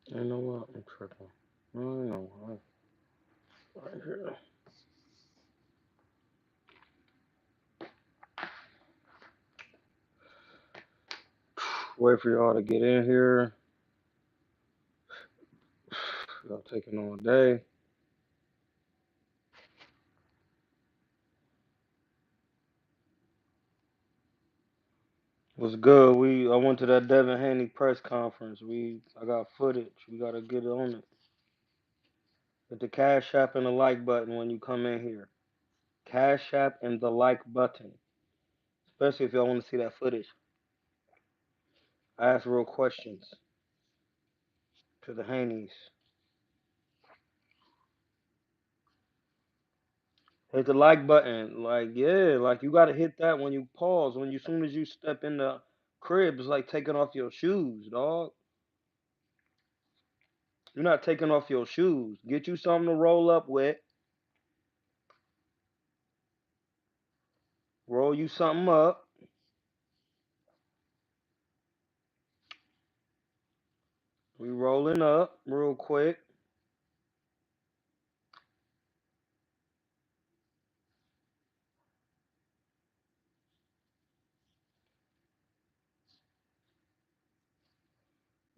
You know what? I'm tripping. I know. Right here. Wait for y'all to get in here. Y'all taking all day. What's good? I went to that Devin Haney press conference. I got footage. We gotta get on it. Hit the Cash App and the like button when you come in here. Cash App and the like button. Especially if y'all want to see that footage. I ask real questions to the Haneys. Hit the like button. Like, yeah, like you gotta hit that when you pause. When you soon as you step in the crib, it's like taking off your shoes, dog. You're not taking off your shoes. Get you something to roll up with. Roll you something up. We rolling up real quick.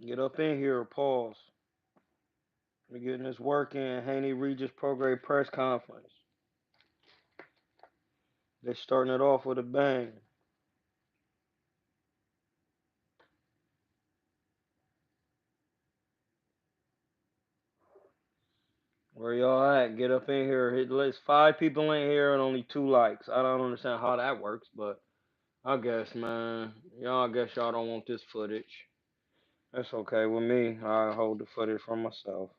Get up in here. Pause. We're getting this work in. Haney Regis Prograis press conference. They're starting it off with a bang. Where y'all at? Get up in here. There's 5 people in here and only 2 likes. I don't understand how that works, but I guess, man. I guess y'all don't want this footage. That's okay with me. I hold the footage for myself.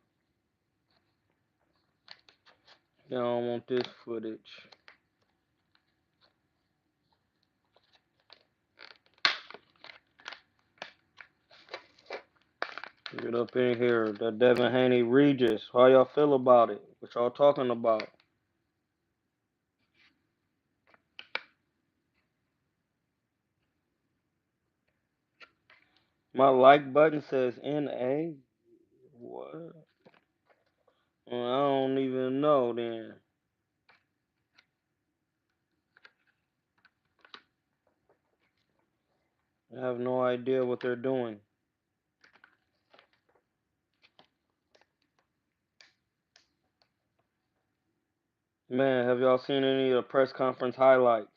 Y'all don't want this footage. Get up in here. The Devin Haney Regis. How y'all feel about it? What y'all talking about? My like button says NA. What? Well, I don't even know then. I have no idea what they're doing. Man, have y'all seen any of the press conference highlights?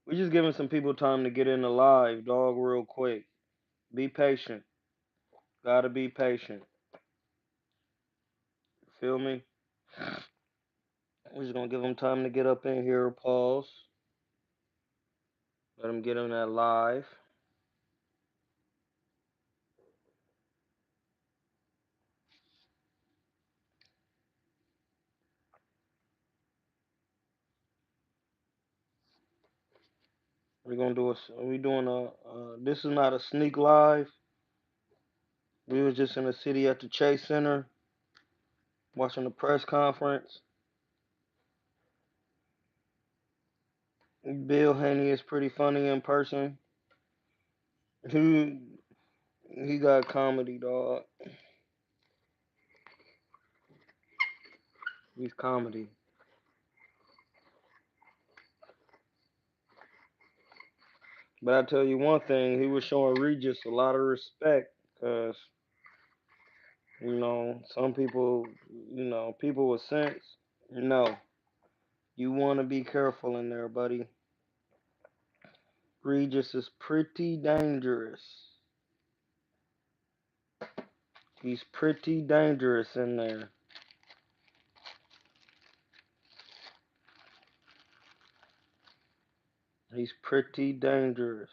We just giving some people time to get in the live, dog, real quick. Be patient. Gotta be patient. Feel me? We're just gonna give them time to get up in here. Pause. Let them get in that live. We're gonna do a. We doing a. This is not a sneak live. We was just in the city at the Chase Center watching the press conference. Bill Haney is pretty funny in person. He he got comedy, dog. He's comedy. But I tell you one thing, he was showing Regis a lot of respect, cause some people, people with sense. No, you want to be careful in there, buddy. Regis is pretty dangerous. He's pretty dangerous in there. He's pretty dangerous.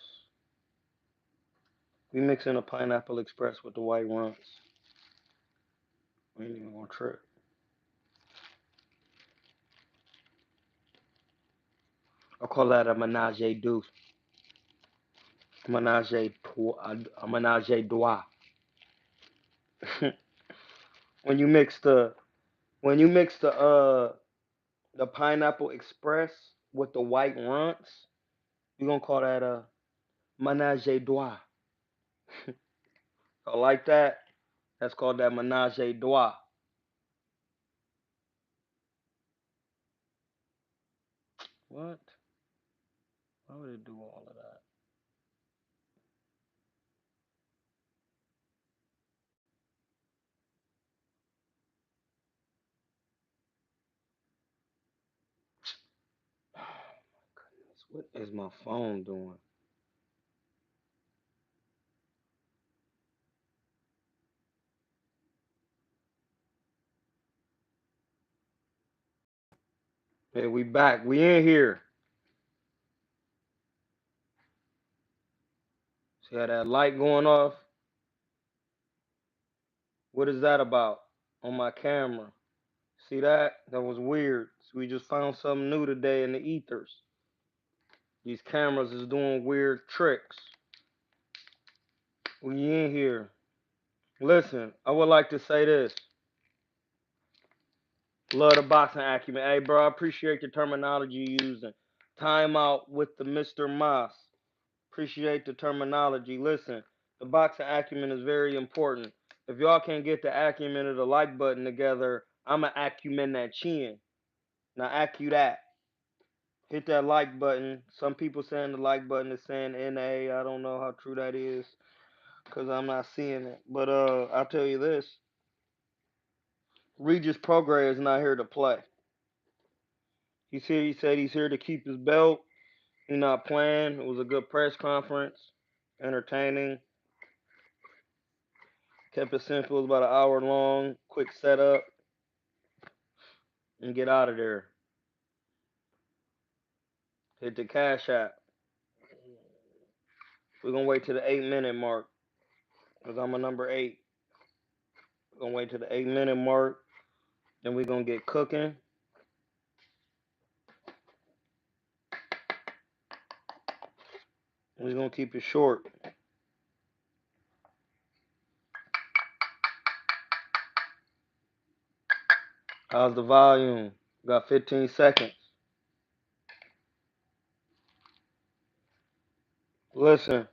We mixing a pineapple express with the white runts. We ain't even gonna trip. I call that a menage a deux. A menage a trois. when you mix the when you mix the pineapple express with the white runts, you gonna call that a menage a trois. I like that. That's called that menage a trois. What? Why would it do all of that? Oh my goodness. What is my phone doing? Hey, we back. We in here. See how that light going off? What is that about? On my camera. See that? That was weird. So we just found something new today in the ethers. These cameras is doing weird tricks. We in here. Listen, I would like to say this. Love the boxing acumen. Hey, bro, I appreciate the terminology you using. Time out with the Mr. Moss. Appreciate the terminology. Listen, the boxing acumen is very important. If y'all can't get the acumen of the like button together, I'ma acumen that chin. Now acu that. Hit that like button. Some people saying the like button is saying NA. I don't know how true that is because I'm not seeing it. But I'll tell you this. Regis Prograis is not here to play. He's here. He said he's here to keep his belt. He's not playing. It was a good press conference. Entertaining. Kept it simple. It was about an hour long. Quick setup. And get out of there. Hit the Cash App. We're going to wait to the 8-minute mark because I'm a number 8. We're going to wait to the 8-minute mark. Then we're going to get cooking. We're going to keep it short. How's the volume? Got 15 seconds. Listen.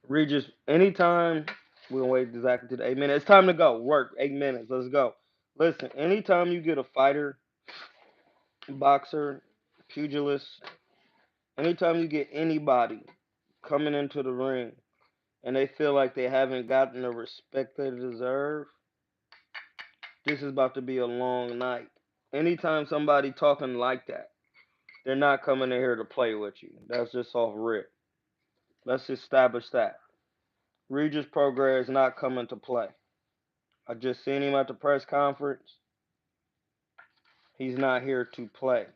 Regis, anytime, we're going to wait exactly to the 8 minutes. It's time to go. Work. 8 minutes. Let's go. Listen, anytime you get a fighter, boxer, pugilist, anytime you get anybody coming into the ring and they feel like they haven't gotten the respect they deserve, this is about to be a long night. Anytime somebody talking like that, they're not coming in here to play with you. That's just off rip. Let's establish that. Regis Prograis is not coming to play. I just seen him at the press conference. He's not here to play.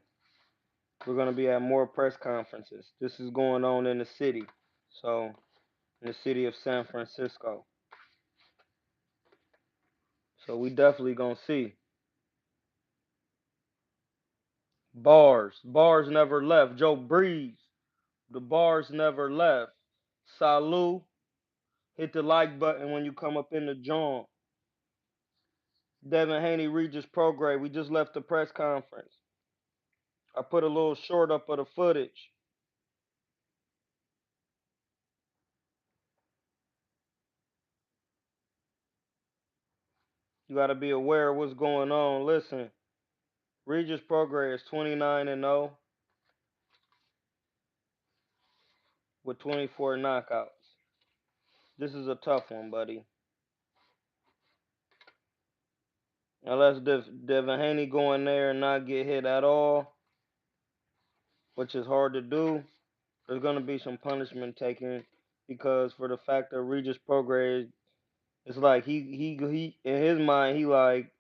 We're going to be at more press conferences. This is going on in the city. So, in the city of San Francisco. So, we definitely going to see. Bars. Bars never left. Joe Breeze. The bars never left. Salute. Hit the like button when you come up in the joint. Devin Haney, Regis Prograis. We just left the press conference. I put a little short up of the footage. You got to be aware of what's going on. Listen, Regis Prograis is 29-0 with 24 knockouts. This is a tough one, buddy. Unless Devin Haney go in there and not get hit at all, which is hard to do, there's going to be some punishment taken because for the fact that Regis Prograis, it's like he in his mind, he like,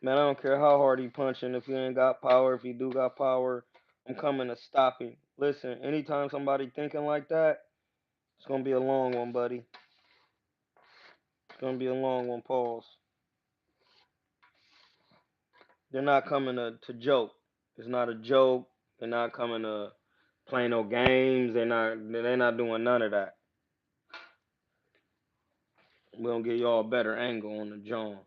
man, I don't care how hard he punching. If he ain't got power, if he do got power, I'm coming to stop him. Listen, anytime somebody thinking like that, it's gonna be a long one, buddy. It's gonna be a long one. Pause. They're not coming to joke. It's not a joke. They're not coming to play no games. They're not doing none of that. We're gonna get y'all a better angle on the John.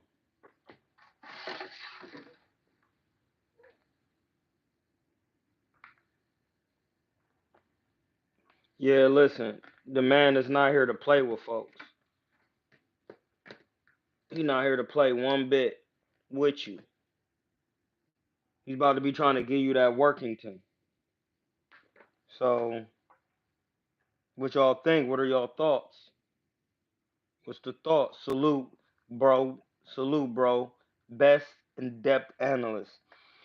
Yeah, listen. the man is not here to play with folks. He's not here to play one bit with you. He's about to be trying to give you that Workington. So, what y'all think? What are y'all thoughts? What's the thought? Salute, bro. Salute, bro. Best in-depth analyst.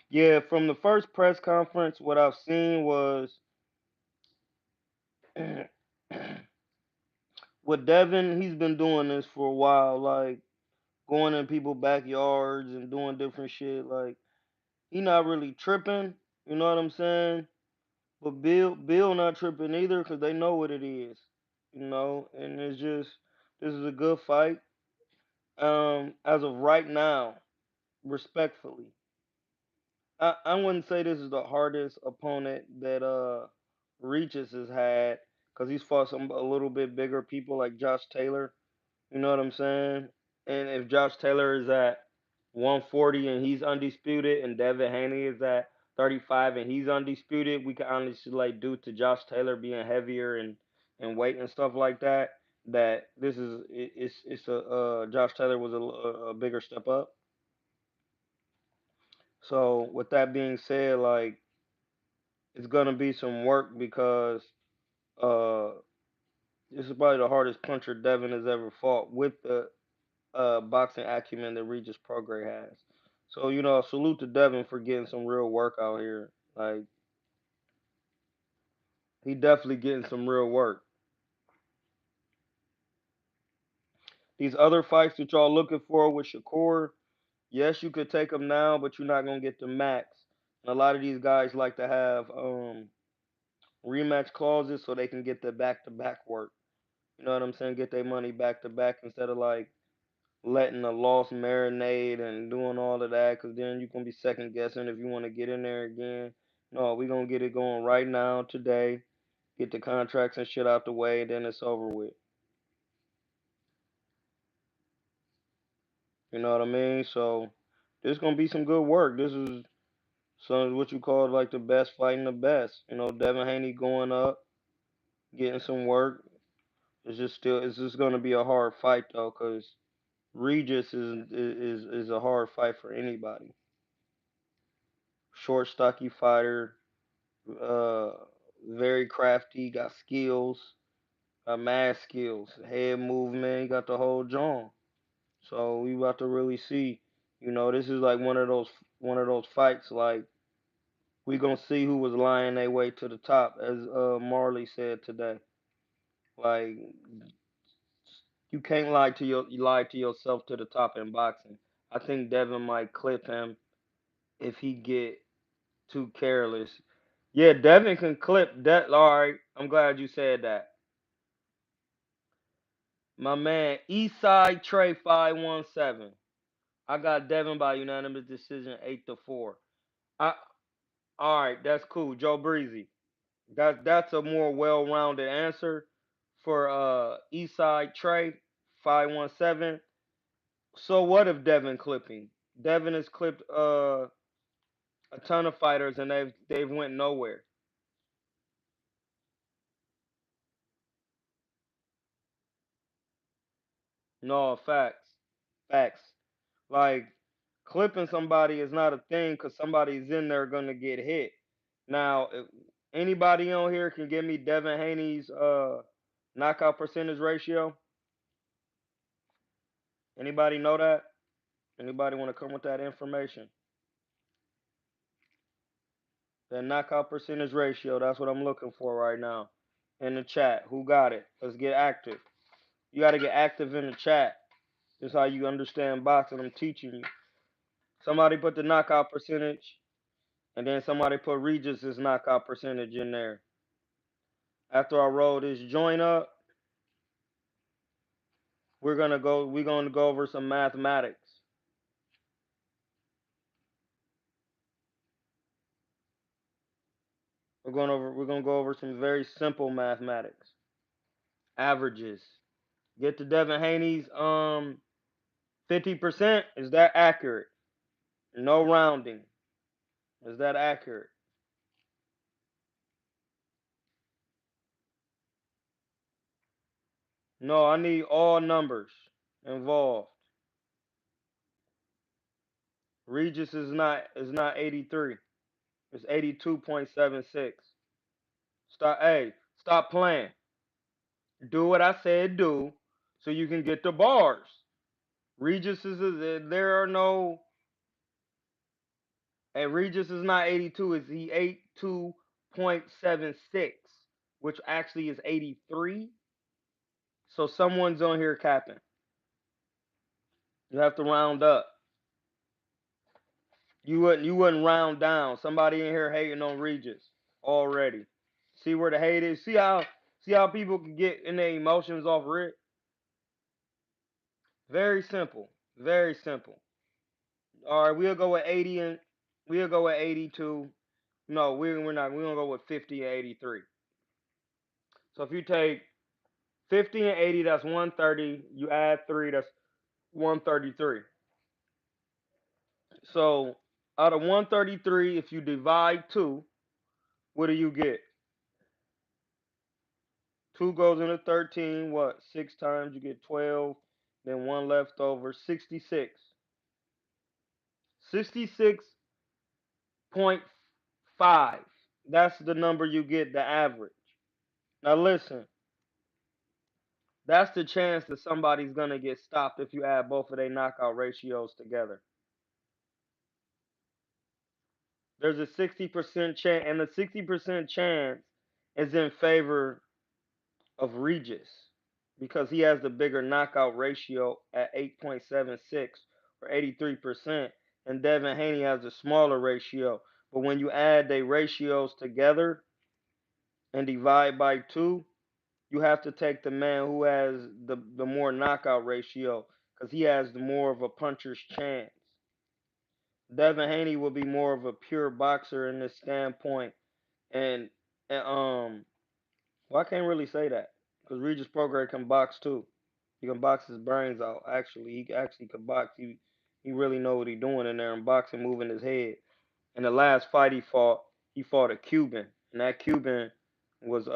Yeah, from the first press conference, what I've seen was with Devin, he's been doing this for a while, like going in people's backyards and doing different shit. Like he not really tripping, you know what I'm saying? But Bill not tripping either because they know what it is, you know. And it's just this is a good fight. As of right now, respectfully, I wouldn't say this is the hardest opponent that Regis has had because he's fought some a little bit bigger people like Josh Taylor. You know what I'm saying? And if Josh Taylor is at 140 and he's undisputed, and Devin Haney is at 35 and he's undisputed, we can honestly like due to Josh Taylor being heavier and weight and stuff like that. That this is it's a Josh Taylor was a bigger step up. So with that being said, like it's gonna be some work because uh this is probably the hardest puncher Devin has ever fought with the boxing acumen that Regis Prograis has. So, you know, salute to Devin for getting some real work out here. Like, he definitely getting some real work. These other fights that y'all looking for with Shakur, yes, you could take them now, but you're not gonna get the max. And a lot of these guys like to have rematch clauses so they can get the back-to-back work. You know what I'm saying? Get their money back to back instead of like letting a loss marinate and doing all of that, because then you can be second guessing if you want to get in there again. No, we're going to get it going right now, today, get the contracts and shit out the way, and then it's over with. You know what I mean? So, this is going to be some good work. This is some what you call like the best fighting the best. You know, Devin Haney going up, getting some work. It's just going to be a hard fight, though, because Regis is a hard fight for anybody. Short, stocky fighter, uh, very crafty, got skills, mad skills, head movement, he got the whole John. So we about to really see. You know, this is like one of those fights. Like we gonna see who was lying their way to the top, as Marley said today. Like you can't lie to yourself to the top in boxing. I think Devin might clip him if he get too careless. Yeah, Devin can clip that. All right, I'm glad you said that. My man, Eastside Trey 517. I got Devin by unanimous decision 8-4. I all right, that's cool. Joe Breezy. That's a more well-rounded answer for Eastside Trey 517. So what if Devin clipping? Devin has clipped a ton of fighters and they've went nowhere. No, facts. Facts. Like clipping somebody is not a thing because somebody's in there gonna get hit. Now, if anybody on here can give me Devin Haney's knockout percentage ratio? Anybody know that? Anybody want to come with that information? That knockout percentage ratio. That's what I'm looking for right now. In the chat, who got it? Let's get active. You got to get active in the chat. This is how you understand boxing. I'm teaching you. Somebody put the knockout percentage, and then somebody put Regis's knockout percentage in there. After I roll this joint up, we're gonna go over some mathematics. We're gonna go over some very simple mathematics. Averages. Get to Devin Haney's 50%. Is that accurate? No rounding. Is that accurate? No, I need all numbers involved. Regis is not 83. It's 82.76. Stop playing. Do what I said do so you can get the bars. Regis there are no, and Regis is not 82, is he 82.76, which actually is 83. So someone's on here capping. You have to round up. You wouldn't round down. Somebody in here hating on Regis already. See where the hate is? See how people can get in their emotions off Rick? Very simple. Very simple. All right, we'll go with 80 and we'll go with 82. No, we're not. We're gonna go with 50 and 83. So if you take 50 and 80, that's 130. You add 3, that's 133. So out of 133, if you divide 2, what do you get? 2 goes into 13. What? 6 times you get 12. Then 1 left over. 66. 66.5. That's the number you get, the average. Now listen, that's the chance that somebody's gonna get stopped if you add both of their knockout ratios together. There's a 60% chance, and the 60% chance is in favor of Regis because he has the bigger knockout ratio at 8.76 or 83%, and Devin Haney has a smaller ratio. But when you add their ratios together and divide by 2, you have to take the man who has the more knockout ratio because he has the more of a puncher's chance. Devin Haney will be more of a pure boxer in this standpoint, and, and well, I can't really say that because Regis Prograis can box too. He can box his brains out. Actually, he actually can box. He really know what he's doing in there and boxing, moving his head. In the last fight he fought a Cuban, and that Cuban was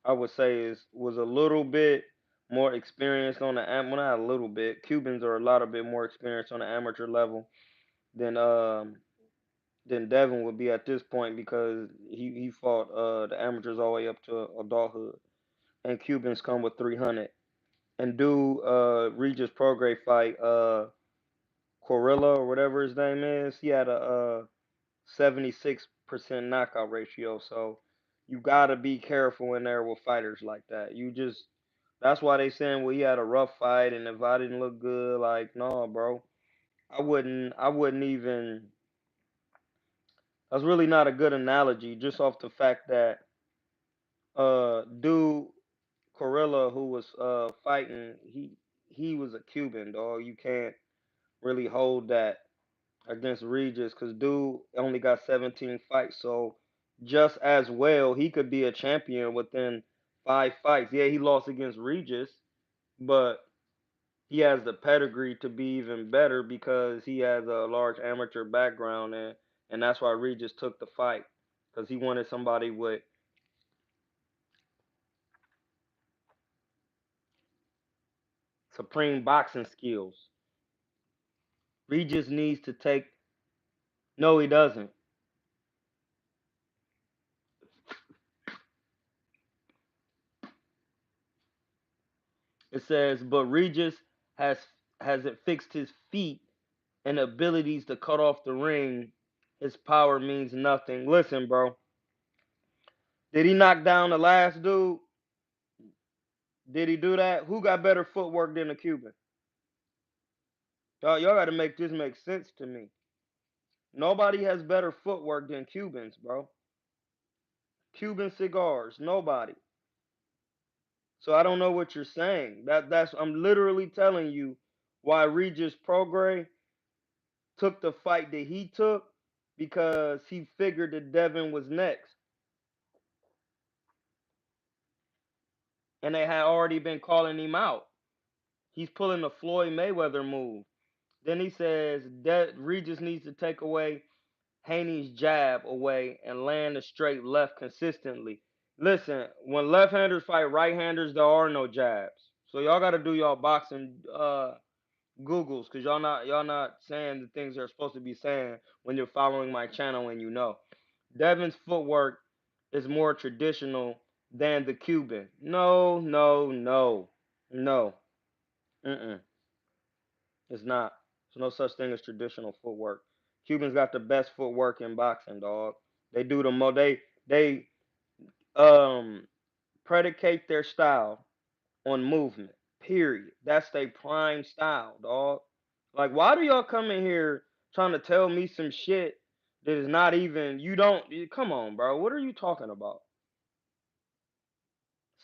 I would say was a little bit more experienced on the well, not a little bit. Cubans are a lot of bit more experienced on the amateur level than than Devin would be at this point because he fought the amateurs all the way up to adulthood, and Cubans come with 300. And do Regis Prograis fight Corilla or whatever his name is, he had a 76% knockout ratio. So you gotta be careful in there with fighters like that. That's why they saying, well, he had a rough fight, and if I didn't look good, like, no, bro, I wouldn't even. That's really not a good analogy, just off the fact that dude Corilla who was fighting, he was a Cuban, dog. You can't really hold that against Regis because dude only got 17 fights. So just as well, he could be a champion within 5 fights. Yeah, he lost against Regis, but he has the pedigree to be even better because he has a large amateur background, and that's why Regis took the fight because he wanted somebody with supreme boxing skills. Regis needs to take. No, he doesn't. It says, but Regis has has it fixed his feet and abilities to cut off the ring. His power means nothing. Listen, bro. Did he knock down the last dude? Did he do that? Who got better footwork than the Cuban? Y'all got to make this make sense to me. Nobody has better footwork than Cubans, bro. Cuban cigars, nobody. So I don't know what you're saying. That's I'm literally telling you why Regis Prograis took the fight that he took because he figured that Devin was next, and they had already been calling him out. He's pulling the Floyd Mayweather move. Then he says that Regis needs to take away Haney's jab away and land a straight left consistently. Listen, when left-handers fight right-handers, there are no jabs. So y'all gotta do y'all boxing Googles, cause y'all not saying the things they're supposed to be saying when you're following my channel and you know. Devin's footwork is more traditional than the Cuban. No, no, no, no. Mm-mm. It's not. There's no such thing as traditional footwork. Cubans got the best footwork in boxing, dog. They do the mo. They um predicate their style on movement. Period. That's their prime style, dog. Like, why do y'all come in here trying to tell me some shit that is not even? You don't. Come on, bro. What are you talking about?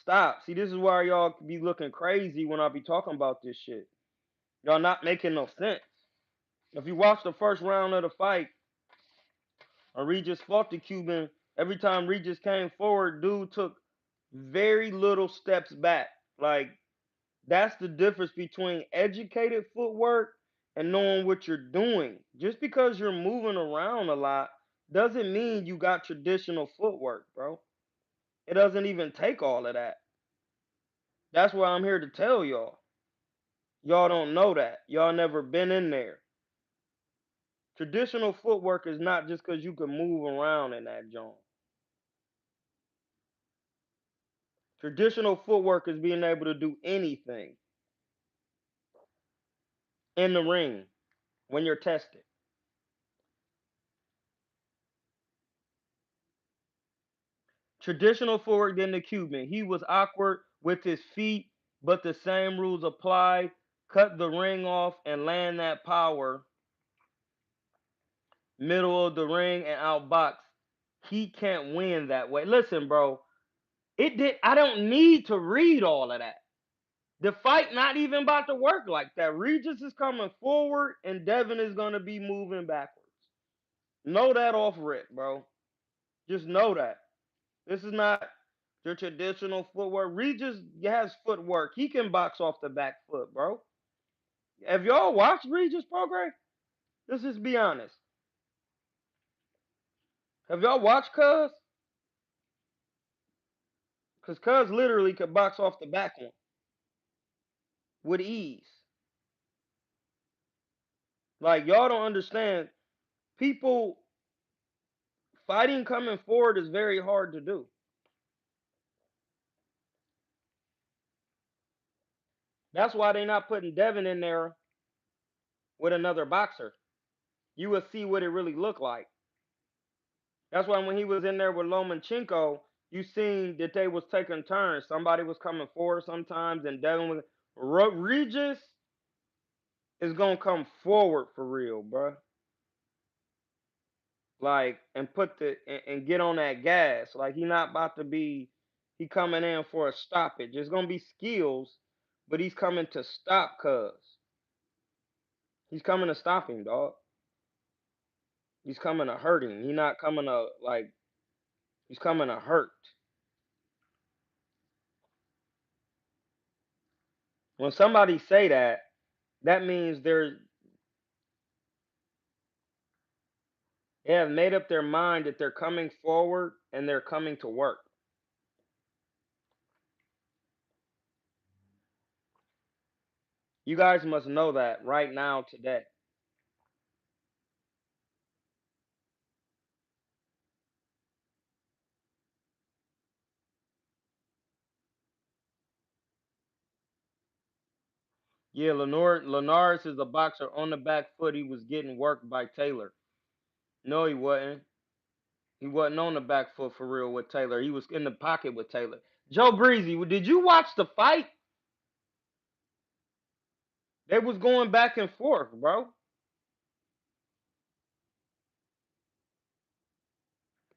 Stop. See, this is why y'all be looking crazy when I be talking about this shit. Y'all not making no sense. If you watch the first round of the fight, Regis fought the Cuban. Every time Regis came forward, dude took very little steps back. Like, that's the difference between educated footwork and knowing what you're doing. Just because you're moving around a lot doesn't mean you got traditional footwork, bro. It doesn't even take all of that. That's why I'm here to tell y'all. Y'all don't know that. Y'all never been in there. Traditional footwork is not just because you can move around in that joint. Traditional footwork is being able to do anything in the ring when you're tested. Traditional footwork than the Cuban. He was awkward with his feet, but the same rules apply. Cut the ring off and land that power middle of the ring and outbox. He can't win that way. Listen, bro. It did. I don't need to read all of that. The fight not even about to work like that. Regis is coming forward and Devin is gonna be moving backwards. Know that off rip, bro. Just know that. This is not your traditional footwork. Regis has footwork. He can box off the back foot, bro. Have y'all watched Regis Prograis? Let's just be honest. Have y'all watched Cuz? Because Cuz literally could box off the back one with ease. Like, y'all don't understand. People fighting coming forward is very hard to do. That's why they're not putting Devin in there with another boxer. You will see what it really looked like. That's why when he was in there with Lomachenko, you seen that they was taking turns. Somebody was coming forward sometimes, and Devin was. Regis is gonna come forward for real, bro. Like, and and get on that gas. Like, he not about to be. He coming in for a stoppage. It's gonna be skills, but he's coming to stop Cuz. He's coming to stop him, dog. He's coming to hurt him. He not coming to like. He's coming to hurt. When somebody say that, that means they have made up their mind that they're coming forward and they're coming to work. You guys must know that right now today. Yeah, Linares is a boxer on the back foot. He was getting worked by Taylor. No, he wasn't. He wasn't on the back foot for real with Taylor. He was in the pocket with Taylor. Joe Breezy, did you watch the fight? They was going back and forth, bro.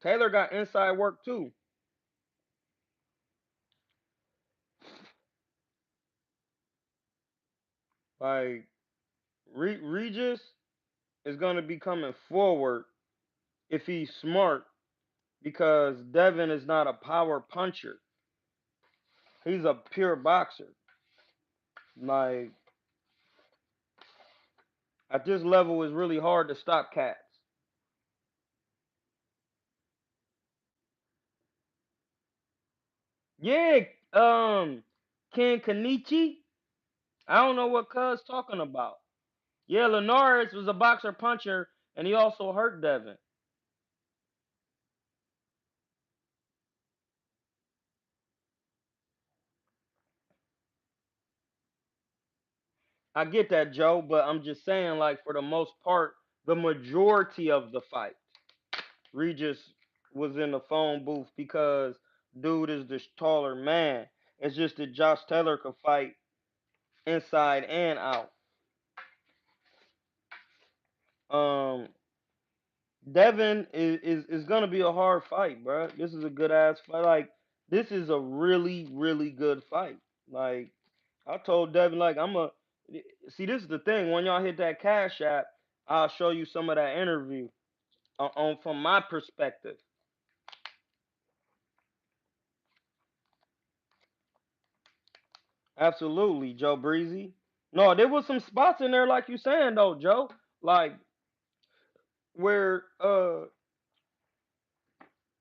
Taylor got inside work too. Like, Regis is gonna be coming forward if he's smart because Devin is not a power puncher. He's a pure boxer. Like, at this level, it's really hard to stop cats. Yeah, Ken Kanichi. I don't know what Cuz talking about. Yeah, Linares was a boxer puncher, and he also hurt Devin. I get that, Joe, but I'm just saying, like, for the most part, the majority of the fight, Regis was in the phone booth because dude is the taller man. It's just that Josh Taylor could fight inside and out. Um, Devin is gonna be a hard fight, bro. This is a good ass fight. Like, this is a really really good fight. Like, I told Devin, like, I'm a see. This is the thing. When y'all hit that Cash App, I'll show you some of that interview on from my perspective. Absolutely, Joe Breezy. No, there was some spots in there, like you saying though, Joe. Like, where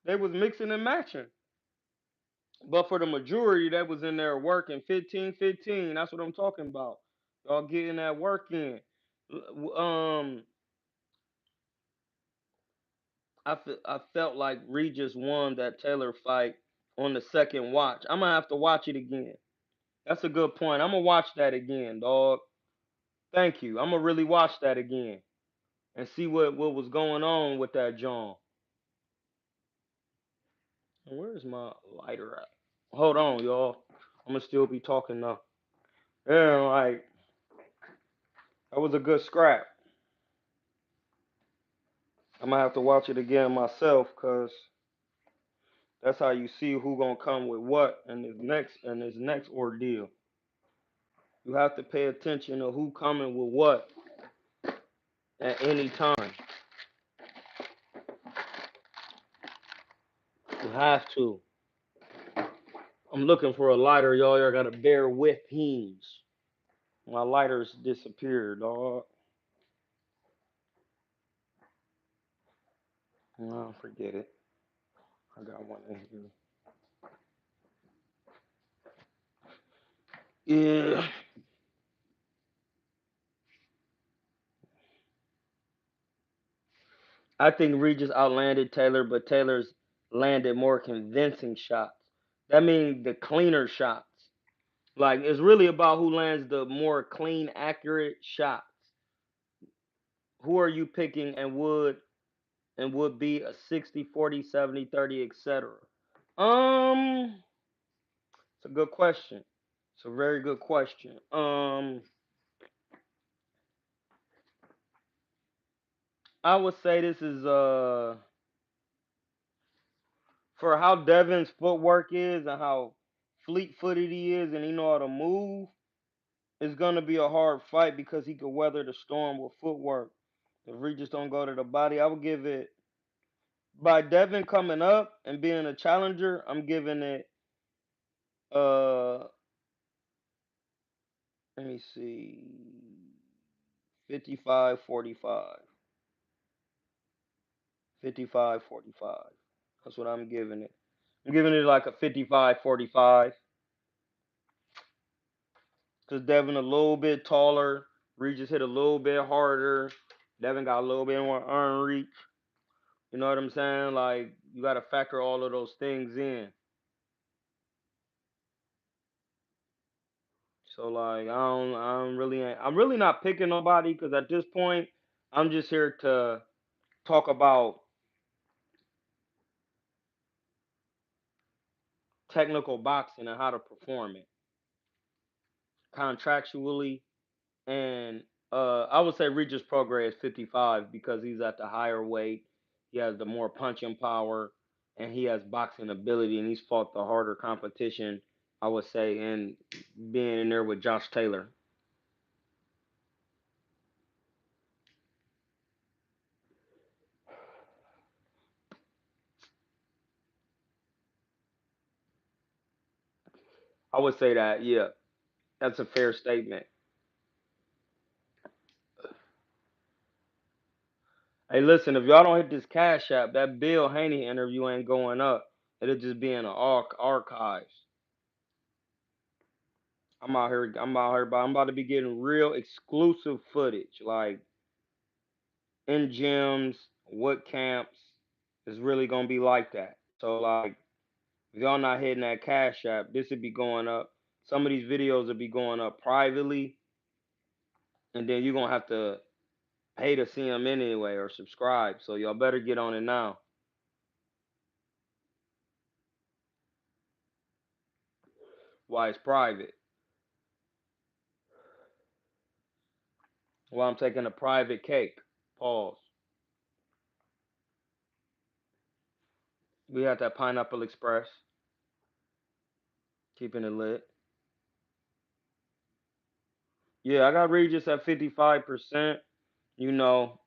they was mixing and matching. But for the majority that was in there working 15-15, that's what I'm talking about. Y'all getting that work in. Um, I felt like Regis won that Taylor fight on the second watch. I'm gonna have to watch it again. That's a good point. I'm gonna watch that again, dog. Thank you. I'm gonna really watch that again and see what was going on with that John. Where's my lighter at? Hold on, y'all. I'm gonna still be talking though. Yeah, like, that was a good scrap. I'm gonna have to watch it again myself, cause that's how you see who gonna come with what in this next ordeal. You have to pay attention to who coming with what at any time. You have to. I'm looking for a lighter, y'all. Y'all gotta bear with he's. My lighters disappeared, dog. No, forget it. I got one in here. Yeah. I think Regis outlanded Taylor, but Taylor's landed more convincing shots. That means the cleaner shots. Like, it's really about who lands the more clean, accurate shots. Who are you picking and would be a 60, 40, 70, 30, etc. It's a good question. It's a very good question. I would say this is for how Devin's footwork is and how fleet-footed he is and he know how to move. It's gonna be a hard fight because he could weather the storm with footwork. If Regis don't go to the body, I would give it by Devin coming up and being a challenger. I'm giving it uh let me see 55-45. 55-45. That's what I'm giving it. I'm giving it like a 55-45 because Devin a little bit taller. Regis hit a little bit harder. Devin got a little bit more arm reach. You know what I'm saying? Like, you got to factor all of those things in. So, like, I'm really not picking nobody because at this point I'm just here to talk about technical boxing and how to perform it contractually. And I would say Regis Prograis is 55 because he's at the higher weight. He has the more punching power, and he has boxing ability, and he's fought the harder competition. I would say, and being in there with Josh Taylor, I would say that. Yeah, that's a fair statement. Hey, listen, if y'all don't hit this Cash App, that Bill Haney interview ain't going up. It'll just be in the archives. but I'm about to be getting real exclusive footage, like in gyms, what camps is really gonna be like that. So like, if y'all not hitting that Cash App, this would be going up. Some of these videos will be going up privately, and then you're gonna have to pay to see them anyway or subscribe. So y'all better get on it now. Why it's private? Why I'm taking a private cake. Pause. We had that Pineapple Express, keeping it lit. Yeah, I got Regis at 55%. You know,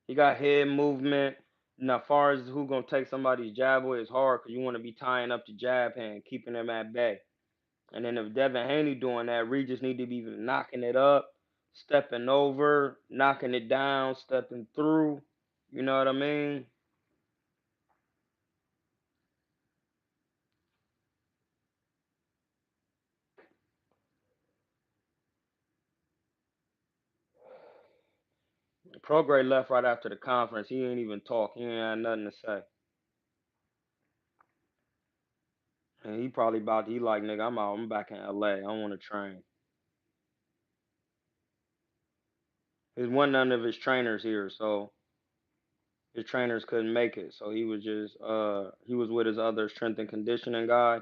he got head movement. Now, as far as who gonna take somebody's jab away, it's hard because you want to be tying up the jab hand, keeping him at bay. And then if Devin Haney doing that, Regis need to be knocking it up, stepping over, knocking it down, stepping through. You know what I mean? Prograis left right after the conference. He ain't even talk. He ain't had nothing to say. And he probably about he like, nigga, I'm out. I'm back in LA. I don't want to train. There's one none of his trainers here, so his trainers couldn't make it. So he was with his other strength and conditioning guy.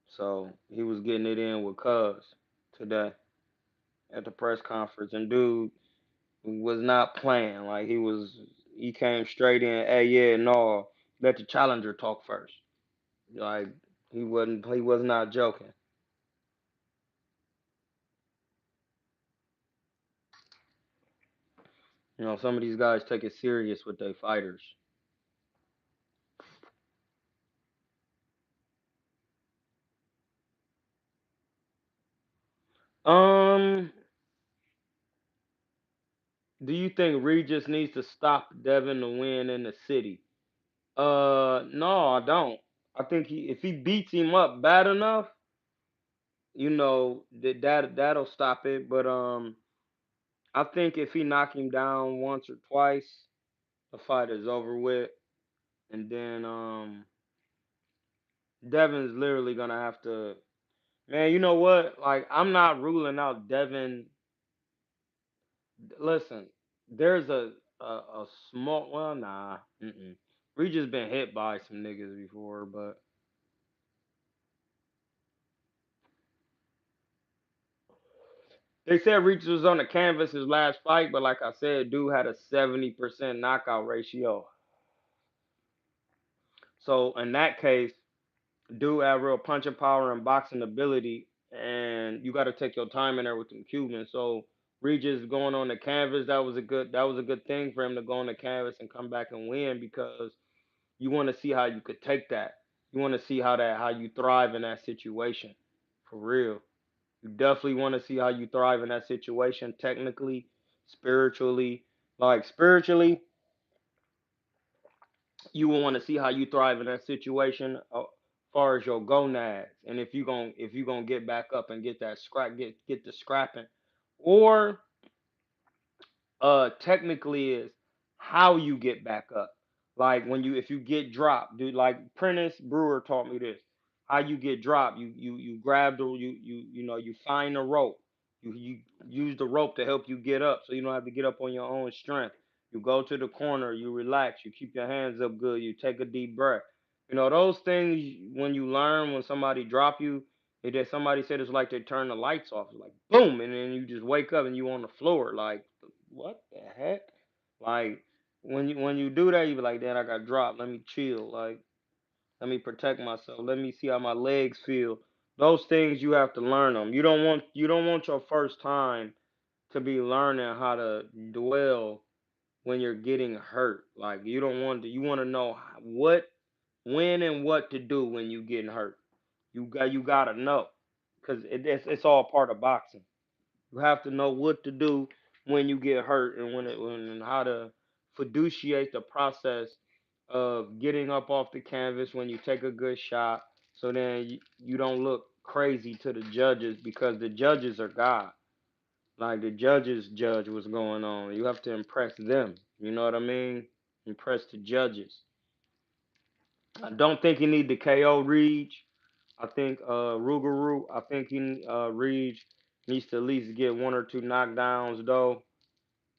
So he was getting it in with Cuz today at the press conference. And dude was not playing. Like he came straight in, hey yeah, no, let the challenger talk first. Like he was not joking. You know, some of these guys take it serious with their fighters. Um, do you think Regis needs to stop Devin to win in the city? No, I don't. I think if he beats him up bad enough, that'll stop it. But I think if he knock him down once or twice, the fight is over with. And then Devin's literally gonna have to. Man, you know what? Like I'm not ruling out Devin. Listen, there's a small. Well, nah. Mm-mm. We just been hit by some niggas before, but they said Reach was on the canvas his last fight, but like I said, dude had a 70% knockout ratio. So in that case, dude had real punching power and boxing ability, and you got to take your time in there with them Cubans. So Regis going on the canvas, that was a good thing for him to go on the canvas and come back and win because you want to see how you could take that. You want to see how you thrive in that situation, for real. You definitely want to see how you thrive in that situation, technically, spiritually. Like spiritually, you will want to see how you thrive in that situation, far as your gonads, and if you gonna get back up and get that get the scrapping, or technically is how you get back up. Like when you if you get dropped, dude. Like Prentice Brewer taught me this. How you get dropped, you grab the you find a rope. You use the rope to help you get up, so you don't have to get up on your own strength. You go to the corner, you relax, you keep your hands up good, you take a deep breath. You know those things when you learn when somebody drop you. It just somebody said it's like they turn the lights off, it's like boom, and then you just wake up and you on the floor. Like what the heck? Like when you do that, you be like, damn, I got dropped. Let me chill. Like let me protect myself. Let me see how my legs feel. Those things you have to learn them. You don't want your first time to be learning how to dwell when you're getting hurt. Like you want to know what when and what to do when you getting hurt. You gotta know because it's all part of boxing. You have to know what to do when you get hurt and when and how to fiduciate the process of getting up off the canvas when you take a good shot, so then you don't look crazy to the judges because the judges are God. Like the judges judge what's going on. You have to impress them. You know what I mean? Impress the judges. I don't think he need to KO Reed. I think Rougarou. I think he Reed needs to at least get one or two knockdowns though,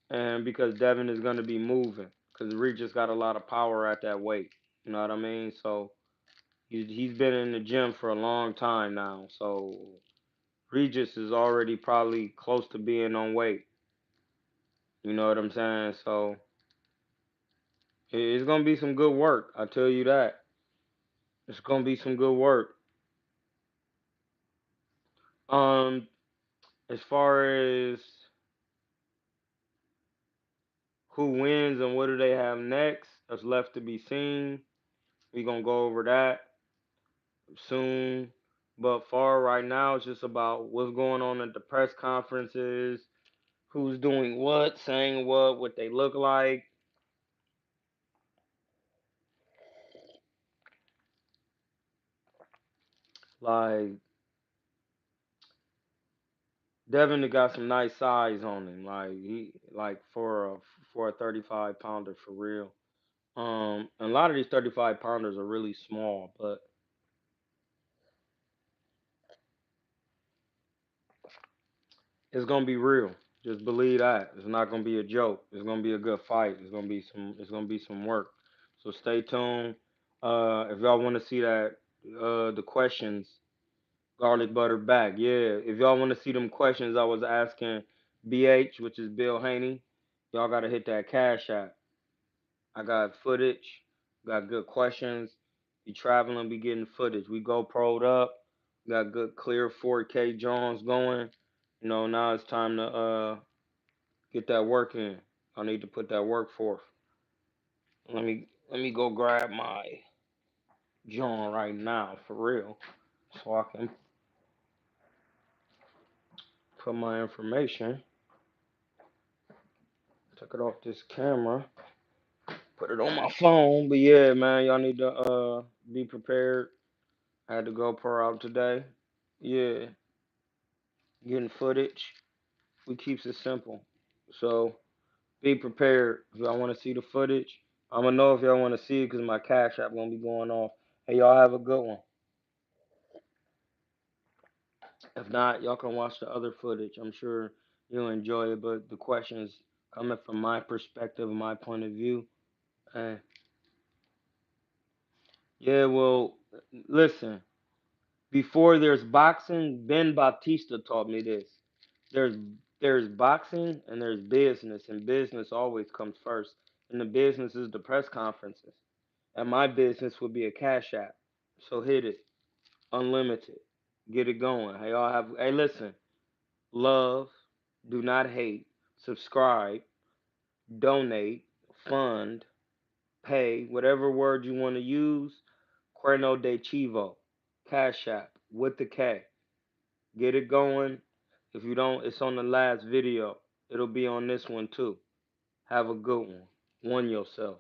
and because Devin is gonna be moving, because Reed just got a lot of power at that weight. You know what I mean? So he's been in the gym for a long time now. So Regis is already probably close to being on weight. You know what I'm saying? So it's gonna be some good work. I tell you that. It's gonna be some good work. Um, as far as who wins and what do they have next, that's left to be seen. We gonna go over that soon. But far right now, it's just about what's going on at the press conferences, who's doing what, saying what they look like. Like Devin got some nice size on him. Like he like for a 35 pounder for real. And a lot of these 35 pounders are really small, but it's gonna be real. Just believe that. It's not gonna be a joke. It's gonna be a good fight. It's gonna be some work. So stay tuned. If y'all wanna see that the questions, garlic butter back. Yeah. If y'all wanna see them questions I was asking BH, which is Bill Haney, y'all gotta hit that cash app. I got footage, got good questions. Be traveling, be getting footage. We GoPro'd up, got good clear 4K Johns going. You know, now it's time to get that work in. I need to put that work forth. Let me go grab my John right now for real, so I can put my information. Took it off this camera, put it on my phone. But yeah, man, y'all need to be prepared. I had to GoPro out today. Yeah, getting footage. We keeps it simple. So be prepared. If y'all want to see the footage, I'm gonna know if y'all want to see it because my cash app gonna be going off. Hey, y'all have a good one. If not, y'all can watch the other footage. I'm sure you'll enjoy it. But the questions coming from my perspective, my point of view. And yeah, well, listen. Before there's boxing, Ben Bautista taught me this. There's there's boxing and there's business, and business always comes first. And the business is the press conferences. And my business would be a cash app. So hit it. Unlimited. Get it going. Hey, y'all have hey listen. Love, do not hate, subscribe, donate, fund, pay, whatever word you want to use. CuernoDeChivo. Cash app with the K. Get it going. If you don't, it's on the last video. It'll be on this one too. Have a good one. One yourself.